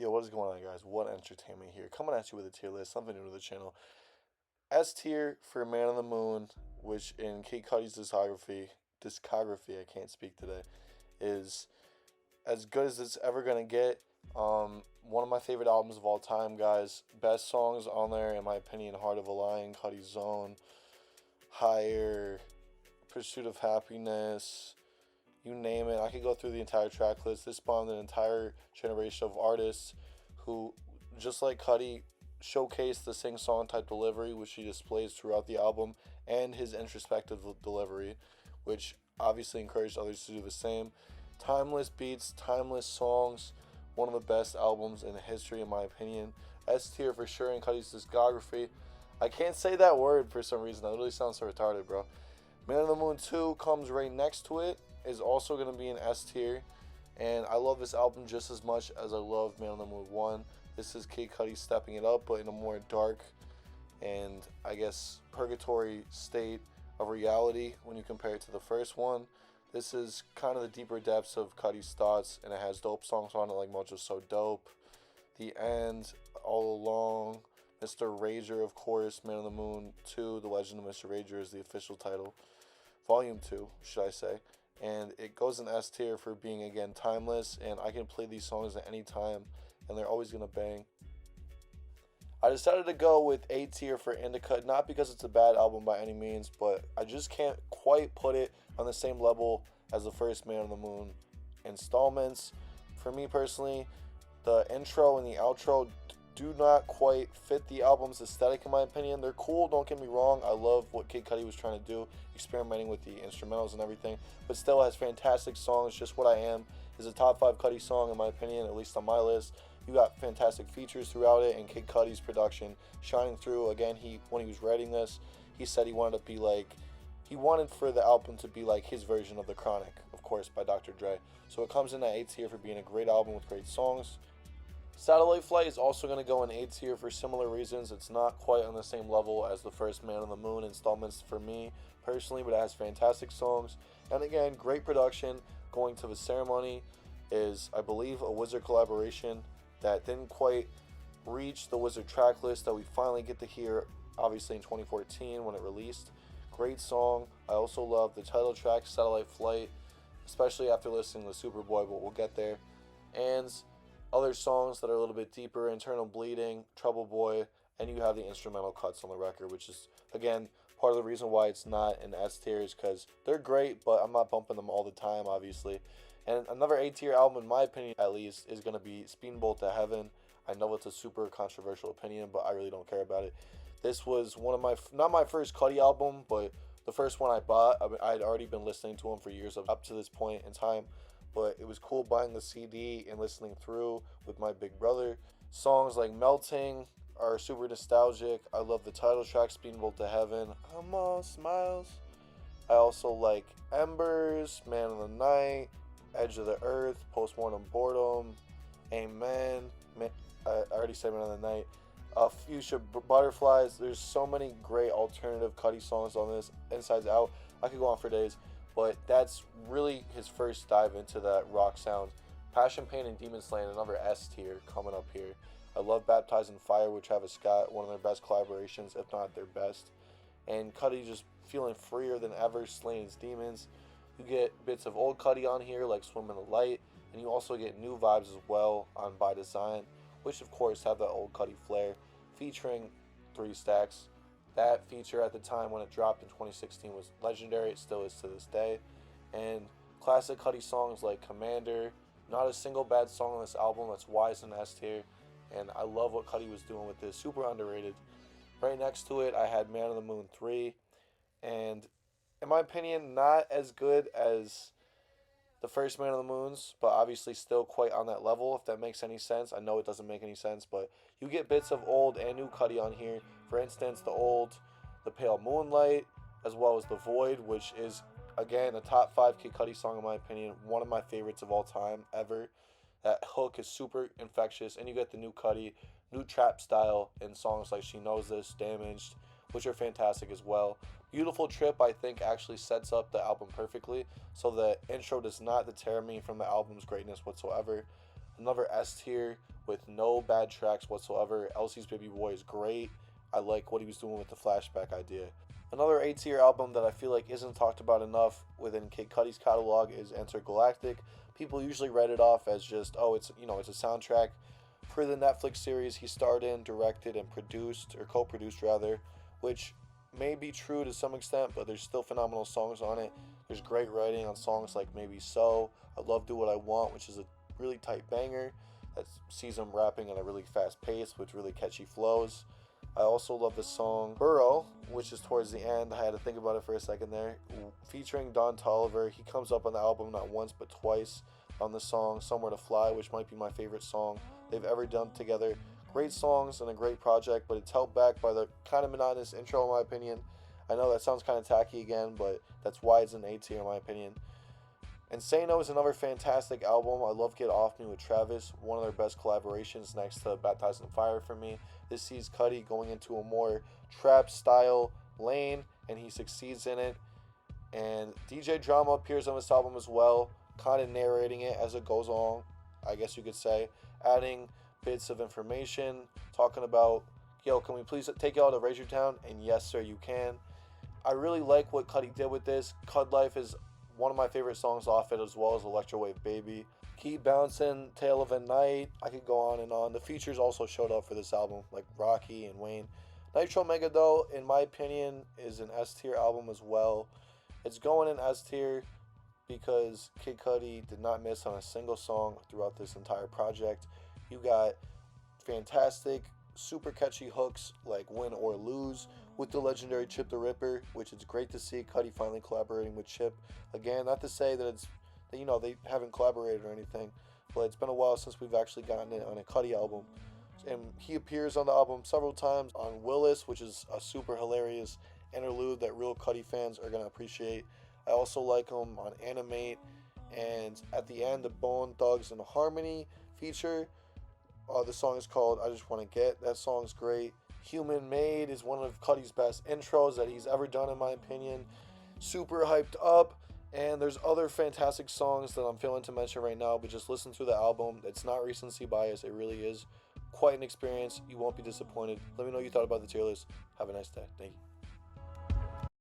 Yo, what is going on, guys? What entertainment here? Coming at you with a tier list, something new to the channel. S tier for Man on the Moon, which in Kid Cudi's discography, I can't speak today, is as good as it's ever gonna get. One of my favorite albums of all time, guys. Best songs on there, in my opinion: Heart of a Lion, Cudi's Zone, Higher, Pursuit of Happiness. You name it. I could go through the entire track list. This spawned an entire generation of artists who, just like Cudi, showcase the sing-song type delivery, which he displays throughout the album, and his introspective delivery, which obviously encouraged others to do the same. Timeless beats, timeless songs. One of the best albums in history, in my opinion. S tier for sure in Cudi's discography. I can't say that word for some reason. That really sounds so retarded, bro. Man on the Moon 2 comes right next to it. Is also going to be an S tier. And I love this album just as much as I love Man on the Moon 1. This is Kid Cudi stepping it up, but in a more dark and, I guess, purgatory state of reality when you compare it to the first one. This is kind of the deeper depths of Cudi's thoughts, and it has dope songs on it like Mojo's So Dope, The End, All Along, Mr. Rager, of course, Man on the Moon 2, The Legend of Mr. Rager is the official title. Volume 2, should I say. And it goes in S tier for being, again, timeless, and I can play these songs at any time, and they're always going to bang. I decided to go with A tier for Indica, not because it's a bad album by any means, but I just can't quite put it on the same level as the first Man on the Moon installments. For me personally, the intro and the outro do not quite fit the album's aesthetic, in my opinion. They're cool, don't get me wrong. I love what Kid Cudi was trying to do, experimenting with the instrumentals and everything, but still has fantastic songs. Just What I Am is a top 5 Cudi song, in my opinion, at least on my list. You got fantastic features throughout it, and Kid Cudi's production shining through. Again, when he was writing this, he said he wanted for the album to be like his version of The Chronic, of course, by Dr. Dre. So it comes in at A tier for being a great album with great songs. Satellite Flight is also going to go in A tier for similar reasons. It's not quite on the same level as the first Man on the Moon installments for me personally, but it has fantastic songs. And again, great production. Going to the Ceremony is, I believe, a Wizard collaboration that didn't quite reach the Wizard track list that we finally get to hear, obviously, in 2014 when it released. Great song. I also love the title track, Satellite Flight, especially after listening to Superboy, but we'll get there. And other songs that are a little bit deeper: Internal Bleeding, Trouble Boy, and you have the instrumental cuts on the record, which is, again, part of the reason why it's not in S tier is because they're great, but I'm not bumping them all the time, obviously. And another A tier album, in my opinion at least, is going to be Speedboat to Heaven. I know it's a super controversial opinion, but I really don't care about it. This was one of not my first Cudi album, but the first one I bought. I'd already been listening to him for years up to this point in time, but it was cool buying the CD and listening through with my big brother. Songs like Melting are super nostalgic. I love the title track, Speedboat to Heaven. I'm all smiles. I also like Embers, Man of the Night, Edge of the Earth, Postmortem Boredom, Amen. I already said Man of the Night. Fuchsia Butterflies. There's so many great alternative Cudi songs on this. Insides Out. I could go on for days, but that's really his first dive into that rock sound. Passion, Pain, and Demon Slain, another S tier coming up here. I love Baptized in Fire with Travis Scott, one of their best collaborations, if not their best. And Cudi just feeling freer than ever, slaying his demons. You get bits of old Cudi on here, like Swim in the Light, and you also get new vibes as well on By Design, which of course have that old Cudi flair, featuring 3 Stacks. That feature at the time when it dropped in 2016 was legendary. It still is to this day. And classic Cudi songs like Commander. Not a single bad song on this album. That's why it's an S tier. And I love what Cudi was doing with this. Super underrated. Right next to it, I had Man on the Moon 3. And in my opinion, not as good as the first Man on the Moons, but obviously still quite on that level, if that makes any sense. I know it doesn't make any sense, but you get bits of old and new Cudi on here. For instance, The Pale Moonlight, as well as The Void, which is, again, a top 5 Kid Cudi song in my opinion. One of my favorites of all time, ever. That hook is super infectious, and you get the new Cudi, new trap style in songs like She Knows This, Damaged, which are fantastic as well. Beautiful Trip, I think, actually sets up the album perfectly, so the intro does not deter me from the album's greatness whatsoever. Another S tier with no bad tracks whatsoever. Elsie's Baby Boy is great. I like what he was doing with the flashback idea. Another A tier album that I feel like isn't talked about enough within Kid Cudi's catalog is Intergalactic. People usually write it off as just, oh, it's it's a soundtrack for the Netflix series he starred in, directed, and produced, or co-produced rather, which may be true to some extent, but there's still phenomenal songs on it. There's great writing on songs like Maybe So, I Love Do What I Want, which is a really tight banger that sees him rapping at a really fast pace with really catchy flows. I also love the song Burrow, which is towards the end. I had to think about it for a second there. Featuring Don Toliver. He comes up on the album not once but twice on the song Somewhere to Fly, which might be my favorite song they've ever done together. Great songs and a great project, but it's held back by the kind of monotonous intro in my opinion. I know that sounds kind of tacky again, but that's why it's an A tier in my opinion. And Say No is another fantastic album. I love Get Off Me with Travis, one of their best collaborations next to Baptized in Fire for me. This sees Cudi going into a more trap style lane, and he succeeds in it. And DJ Drama appears on this album as well, kind of narrating it as it goes on, I guess you could say, adding bits of information, talking about, yo, can we please take y'all to Razor Town? And yes, sir, you can. I really like what Cudi did with this. Cud Life is one of my favorite songs off it, as well as Electrowave Baby. Keep Bouncing, Tale of a Night. I could go on and on. The features also showed up for this album, like Rocky and Wayne. Nitro Mega, though, in my opinion, is an S tier album as well. It's going in S tier because Kid Cudi did not miss on a single song throughout this entire project. You got fantastic, super catchy hooks like Win or Lose with the legendary Chip the Ripper, which is great to see Cudi finally collaborating with Chip. Again, not to say that they haven't collaborated or anything, but it's been a while since we've actually gotten it on a Cudi album. And he appears on the album several times on Willis, which is a super hilarious interlude that real Cudi fans are going to appreciate. I also like him on Animate, and at the end, the Bone Thugs and Harmony feature. The song is called I Just Want to Get. That song's great. Human Made is one of Cudi's best intros that he's ever done, in my opinion. Super hyped up. And there's other fantastic songs that I'm failing to mention right now, but just listen to the album. It's not recency bias. It really is quite an experience. You won't be disappointed. Let me know what you thought about the tier list. Have a nice day. Thank you.